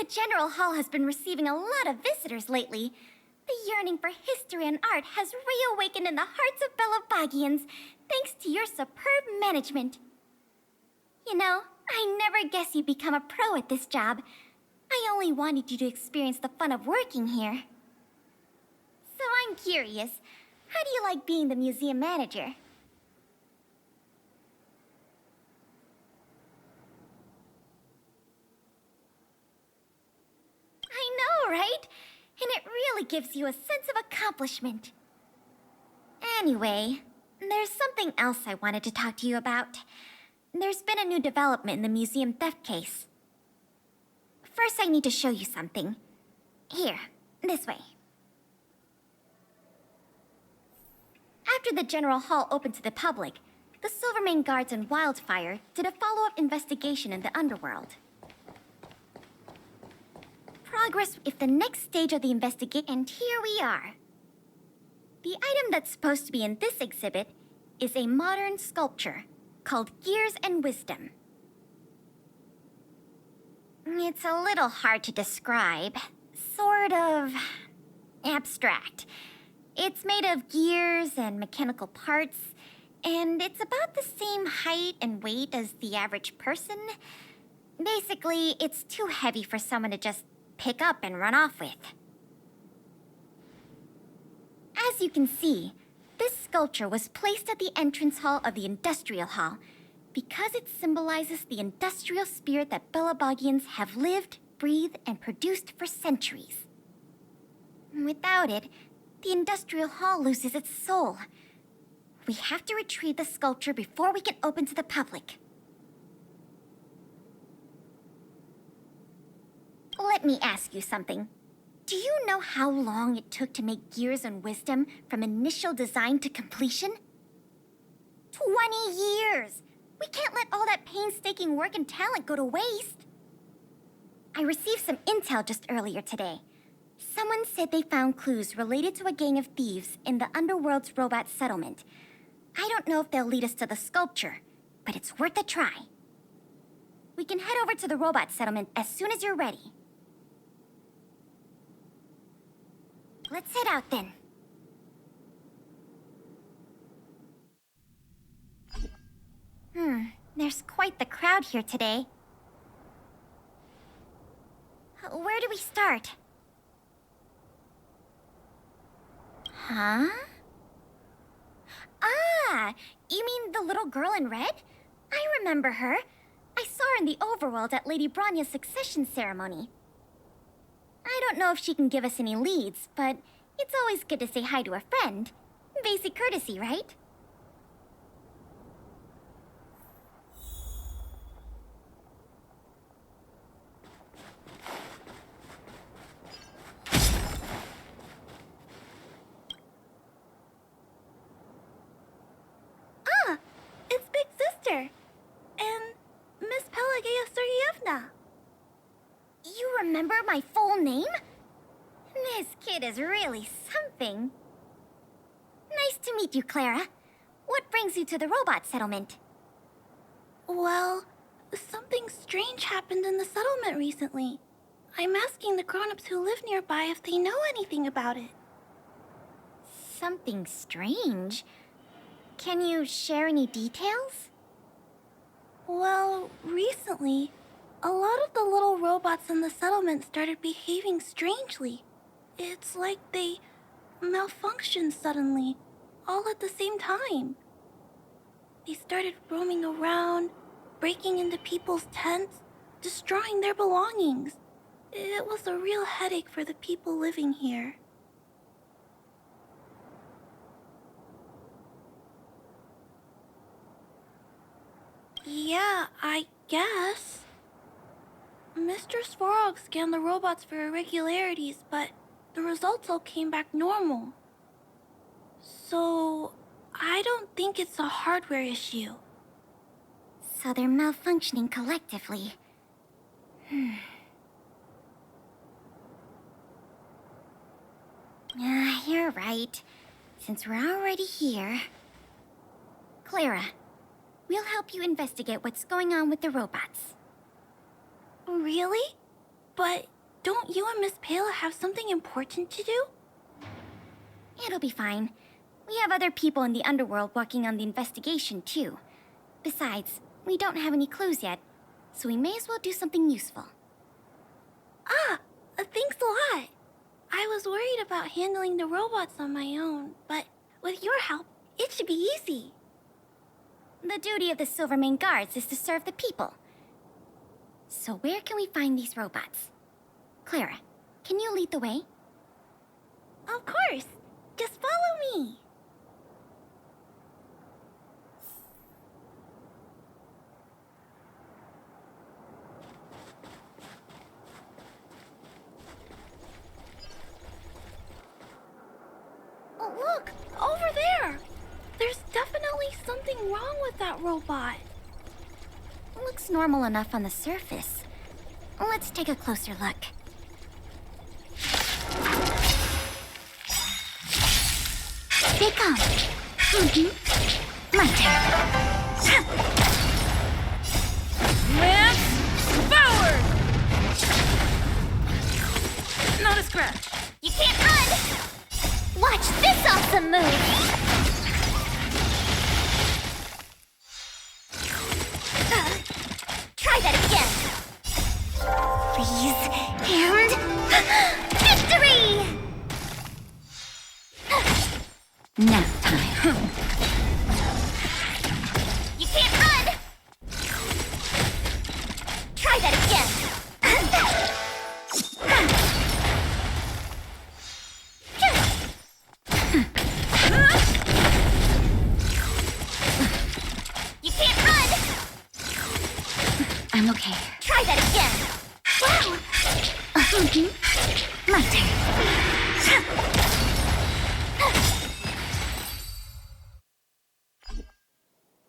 The General Hall has been receiving a lot of visitors lately. The yearning for history and art has reawakened in the hearts of Belabagians, thanks to your superb management. You know, I never guessed you'd become a pro at this job. I only wanted you to experience the fun of working here. So I'm curious, how do you like being the museum manager? I know, right? And it really gives you a sense of accomplishment. Anyway, there's something else I wanted to talk to you about. There's been a new development in the museum theft case. First, I need to show you something. Here, this way. After the General Hall opened to the public, the Silvermane Guards and Wildfire did a follow-up investigation in the underworld. Progress if the next stage of the investigation, and here we are. The item that's supposed to be in this exhibit is a modern sculpture called Gears and Wisdom. It's a little hard to describe, sort of abstract. It's made of gears and mechanical parts, and it's about the same height and weight as the average person. Basically, it's too heavy for someone to just pick up and run off with. As you can see, this sculpture was placed at the entrance hall of the Industrial Hall because it symbolizes the industrial spirit that Belabagians have lived, breathed, and produced for centuries. Without it, the Industrial Hall loses its soul. We have to retrieve the sculpture before we can open to the public. Let me ask you something. Do you know how long it took to make Gears and Wisdom from initial design to completion? 20 years! We can't let all that painstaking work and talent go to waste. I received some intel just earlier today. Someone said they found clues related to a gang of thieves in the Underworld's robot settlement. I don't know if they'll lead us to the sculpture, but it's worth a try. We can head over to the robot settlement as soon as you're ready. Let's head out then. There's quite the crowd here today. Where do we start? Huh? Ah, you mean the little girl in red? I remember her. I saw her in the overworld at Lady Branya's succession ceremony. I don't know if she can give us any leads, but it's always good to say hi to a friend. Basic courtesy, right? Ah, it's Big Sister. And Miss Pelageya Sergeyevna. You remember my full name? This kid is really something. Nice to meet you, Clara. What brings you to the robot settlement? Well, something strange happened in the settlement recently. I'm asking the grown-ups who live nearby if they know anything about it. Something strange? Can you share any details? Well, recently, a lot of the little robots in the settlement started behaving strangely. It's like they malfunctioned suddenly, all at the same time. They started roaming around, breaking into people's tents, destroying their belongings. It was a real headache for the people living here. Yeah, I guess. Mr. Svarog scanned the robots for irregularities, but the results all came back normal. So, I don't think it's a hardware issue. So they're malfunctioning collectively. You're right. Since we're already here... Clara, we'll help you investigate what's going on with the robots. Really? But don't you and Miss Payla have something important to do? It'll be fine. We have other people in the underworld working on the investigation, too. Besides, we don't have any clues yet, so we may as well do something useful. Thanks a lot. I was worried about handling the robots on my own, but with your help, it should be easy. The duty of the Silvermane Guards is to serve the people. So where can we find these robots? Clara, can you lead the way? Of course. Just follow me. Oh, look! Over there! There's definitely something wrong with that robot. Looks normal enough on the surface. Let's take a closer look. They come. My turn. Lance forward! Not a scratch. You can't run! Watch this awesome move! Try that again! Freeze and... victory! Nap time. You can't run! Try that again! You can't run! I'm okay. Try that again! Wow! My turn.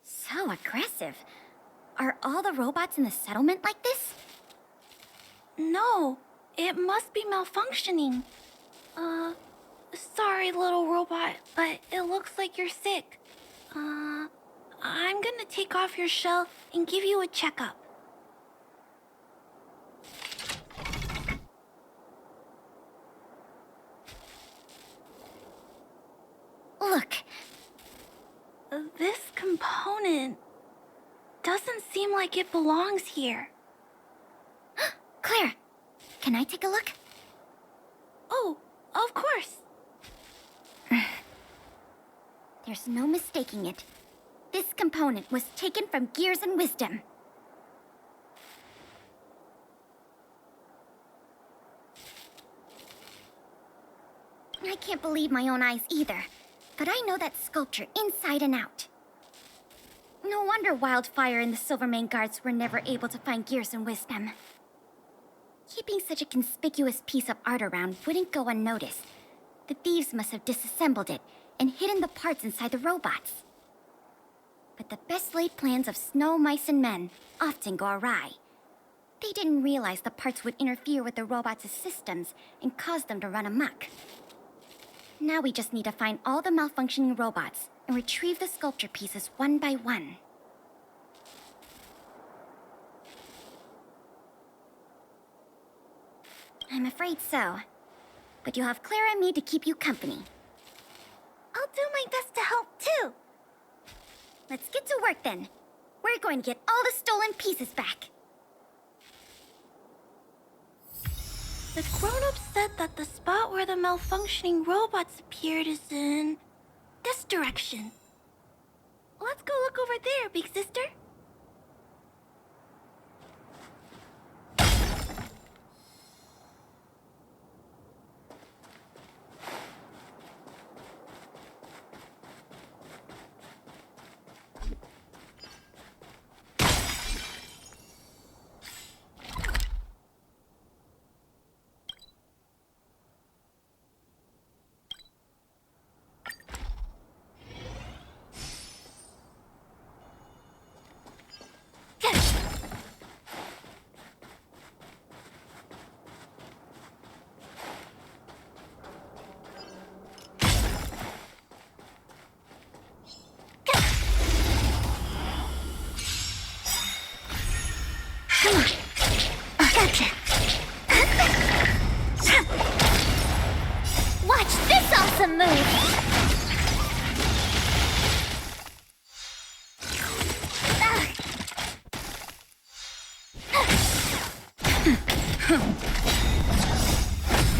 So aggressive. Are all the robots in the settlement like this? No, it must be malfunctioning. Sorry, little robot, but it looks like you're sick. I'm gonna take off your shell and give you a checkup. Look, This component doesn't seem like it belongs here. Claire, can I take a look? Oh, of course. There's no mistaking it. This component was taken from Gears and Wisdom. I can't believe my own eyes either, but I know that sculpture inside and out. No wonder Wildfire and the Silvermane Guards were never able to find Gears and Wisdom. Keeping such a conspicuous piece of art around wouldn't go unnoticed. The thieves must have disassembled it and hidden the parts inside the robots. But the best laid plans of snow, mice, and men often go awry. They didn't realize the parts would interfere with the robots' systems and cause them to run amok. Now we just need to find all the malfunctioning robots and retrieve the sculpture pieces one by one. I'm afraid so. But you'll have Clara and me to keep you company. I'll do my best to help too. Let's get to work then. We're going to get all the stolen pieces back. The grown-ups said that the spot where the malfunctioning robots appeared is in this direction. Let's go look over there, big sister. Come on. Gotcha.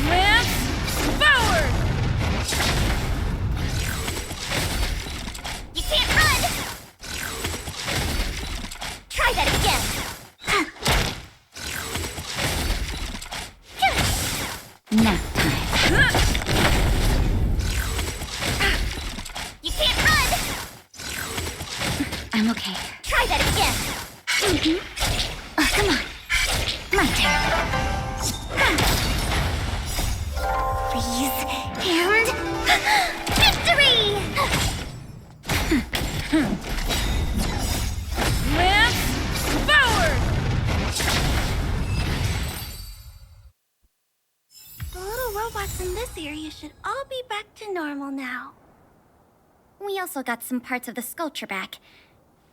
Lance forward! You can't run! Try that again! Nap time. You can't run! I'm okay. Try that again! Oh, come on. My turn. Freeze and victory! Lance forward! The little robots in this area should all be back to normal now. We also got some parts of the sculpture back.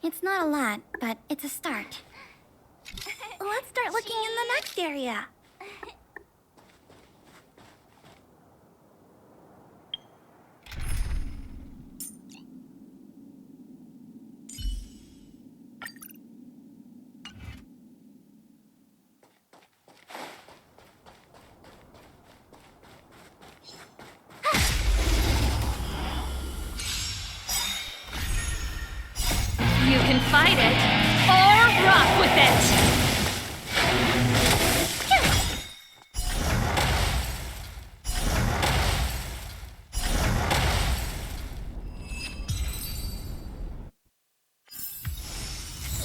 It's not a lot, but it's a start. Let's start looking in the next area. You can fight it, or rock with it!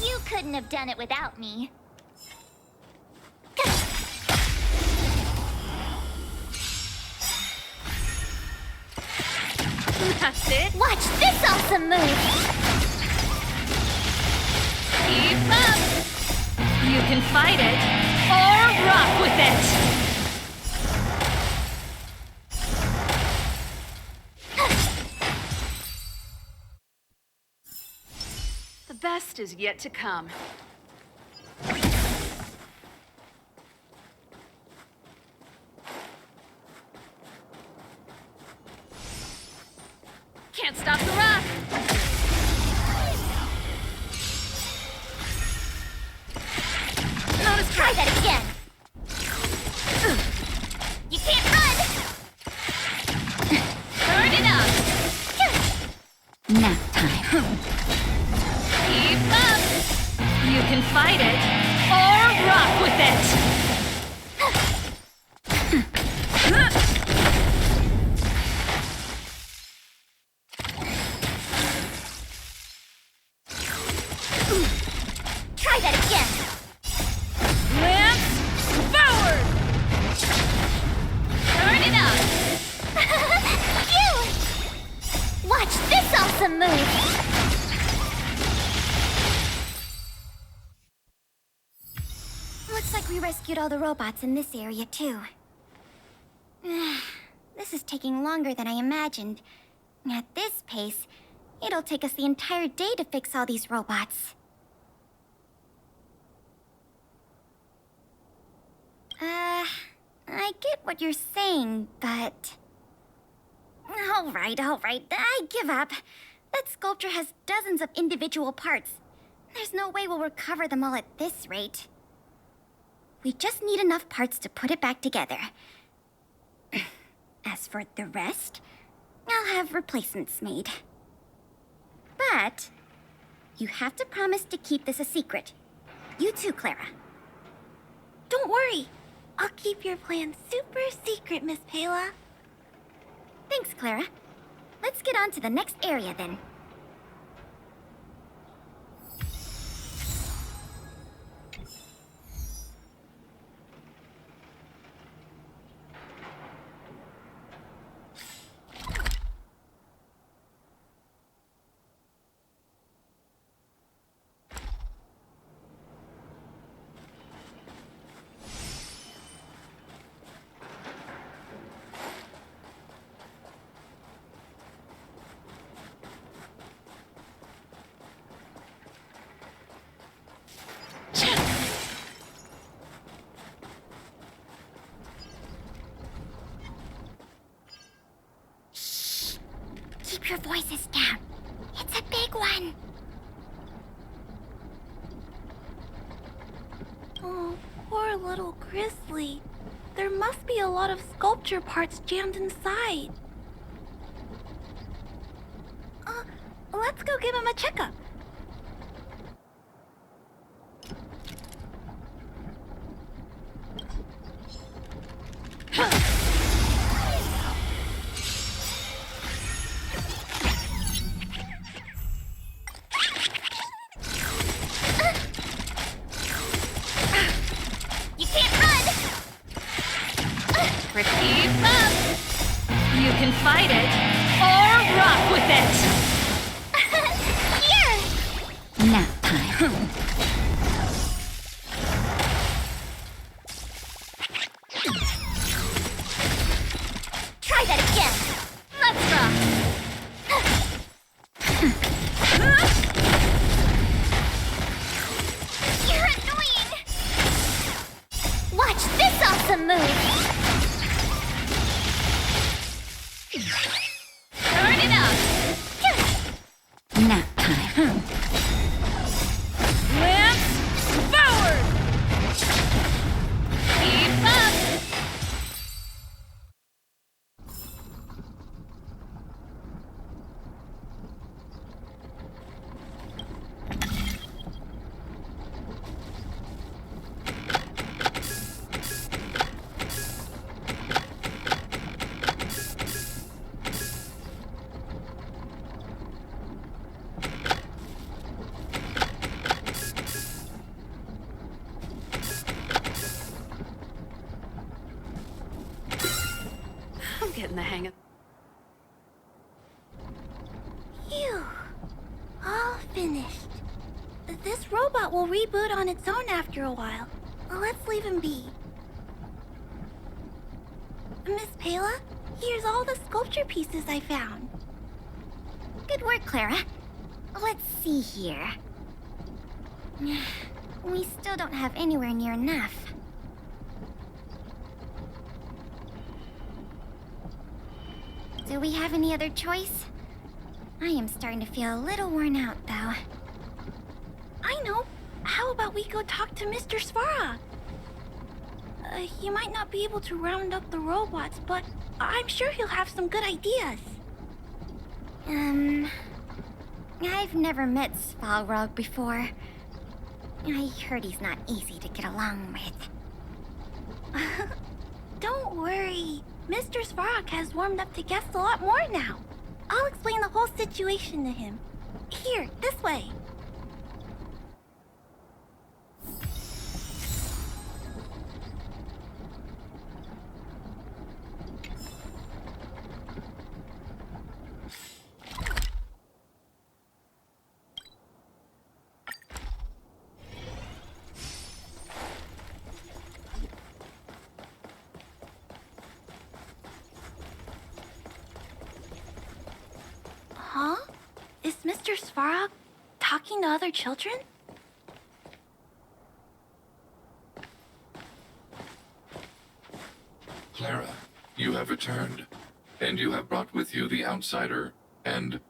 You couldn't have done it without me. That's it. Watch this awesome move! Keep up! You can fight it, or rock with it! The best is yet to come. Can't stop the rock! Notice Try that again! You can't run! Turn it up! Nap time. Keep up! You can fight it, or rock with it! Try that again! Lance forward! Turn it up! You! Watch this awesome move! Looks like we rescued all the robots in this area, too. This is taking longer than I imagined. At this pace, it'll take us the entire day to fix all these robots. I get what you're saying, but... All right, I give up. That sculpture has dozens of individual parts. There's no way we'll recover them all at this rate. We just need enough parts to put it back together. As for the rest, I'll have replacements made. But you have to promise to keep this a secret. You too, Clara. Don't worry. I'll keep your plan super secret, Miss Pela. Thanks, Clara. Let's get on to the next area then. Keep your voices down. It's a big one. Oh, poor a little grisly. There must be a lot of sculpture parts jammed inside. Let's go give him a checkup. You can't run! Keep up! You can fight it or rock with it! Here! Nap time. Try that again! Let's rock! You're annoying! Watch this awesome move! Turn it up! Nap time. Lance forward! Keep up! I'm getting the hang of. Phew. All finished. This robot will reboot on its own after a while. Let's leave him be. Miss Pela, here's all the sculpture pieces I found. Good work, Clara. Let's see here. We still don't have anywhere near enough. Do we have any other choice? I am starting to feel a little worn out, though. I know. How about we go talk to Mr. Svara? He might not be able to round up the robots, but I'm sure he'll have some good ideas. I've never met Svalrog before. I heard he's not easy to get along with. Don't worry. Mr. Svarog has warmed up to guests a lot more now. I'll explain the whole situation to him. Here, this way. Huh? Is Mr. Svarog talking to other children? Clara, you have returned, and you have brought with you the Outsider and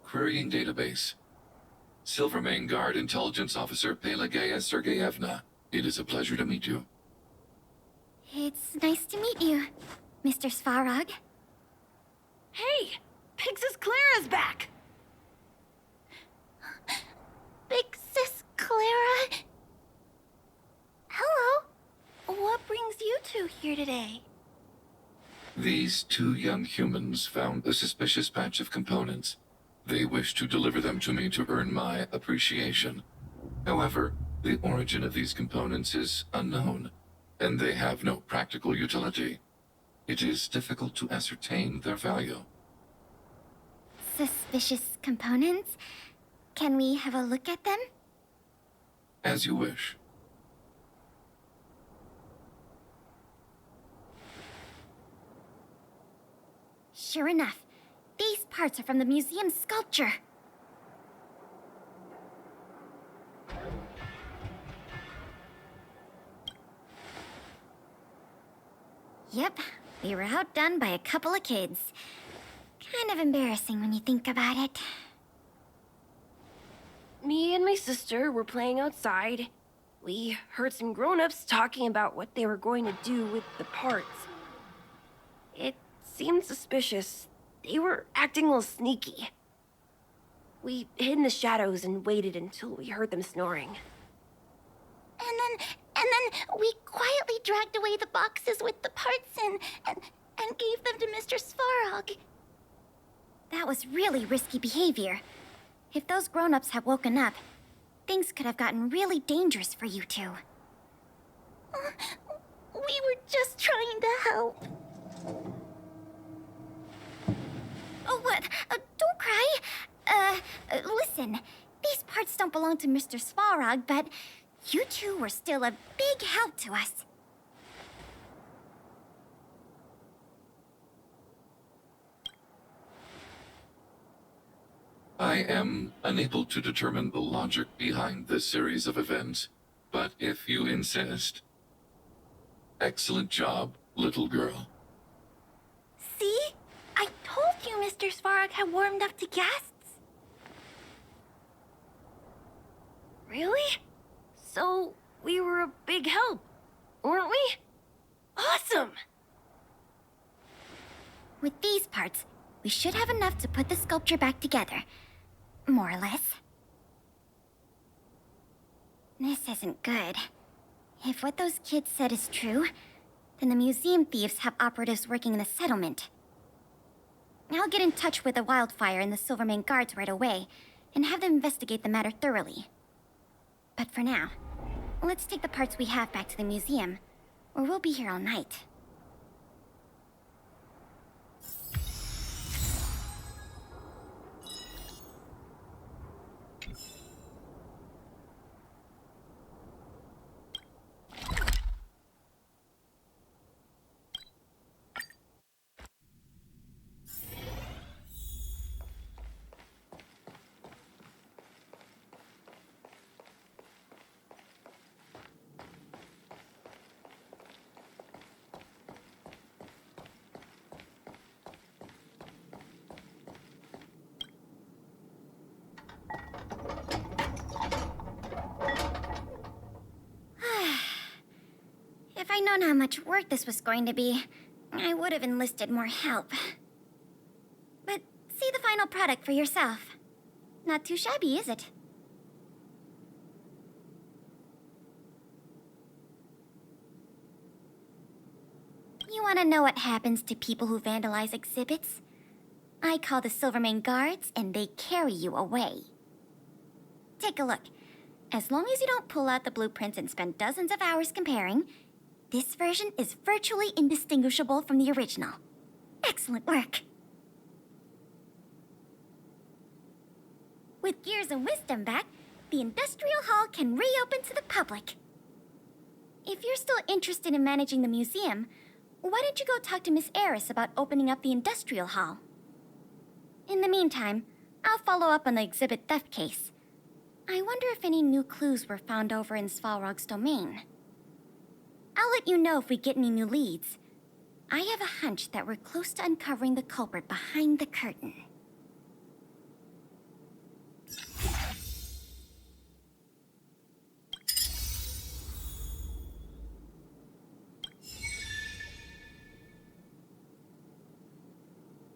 Querying Database. Silvermane Guard Intelligence Officer Pelageya Sergeyevna, it is a pleasure to meet you. It's nice to meet you, Mr. Svarog. Hey! Big Sis Clara's back! Big Sis Clara? Hello. What brings you two here today? These two young humans found a suspicious batch of components. They wish to deliver them to me to earn my appreciation. However, the origin of these components is unknown, and they have no practical utility. It is difficult to ascertain their value. Suspicious components? Can we have a look at them? As you wish. Sure enough, these parts are from the museum's sculpture. Yep, we were outdone by a couple of kids. Kind of embarrassing when you think about it. Me and my sister were playing outside. We heard some grown-ups talking about what they were going to do with the parts. It seemed suspicious. They were acting a little sneaky. We hid in the shadows and waited until we heard them snoring. And then we quietly dragged away the boxes with the parts in and gave them to Mr. Svarog. That was really risky behavior. If those grown-ups had woken up, things could have gotten really dangerous for you two. We were just trying to help. Oh, what? Don't cry. Listen, these parts don't belong to Mr. Svarog, but you two were still a big help to us. I am unable to determine the logic behind this series of events, but if you insist. Excellent job, little girl. See? I told you Mr. Svarog had warmed up to guests. Really? So, we were a big help, weren't we? Awesome! With these parts, we should have enough to put the sculpture back together. More or less. This isn't good. If what those kids said is true, then the museum thieves have operatives working in the settlement. I'll get in touch with the Wildfire and the Silvermane guards right away, and have them investigate the matter thoroughly. But for now, let's take the parts we have back to the museum, or we'll be here all night. If I'd known how much work this was going to be, I would have enlisted more help. But see the final product for yourself. Not too shabby, is it? You want to know what happens to people who vandalize exhibits? I call the Silvermane guards, and they carry you away. Take a look. As long as you don't pull out the blueprints and spend dozens of hours comparing, this version is virtually indistinguishable from the original. Excellent work. With Gears and Wisdom back, the Industrial Hall can reopen to the public. If you're still interested in managing the museum, why don't you go talk to Miss Eris about opening up the Industrial Hall? In the meantime, I'll follow up on the exhibit theft case. I wonder if any new clues were found over in Svarog's domain. I'll let you know if we get any new leads. I have a hunch that we're close to uncovering the culprit behind the curtain.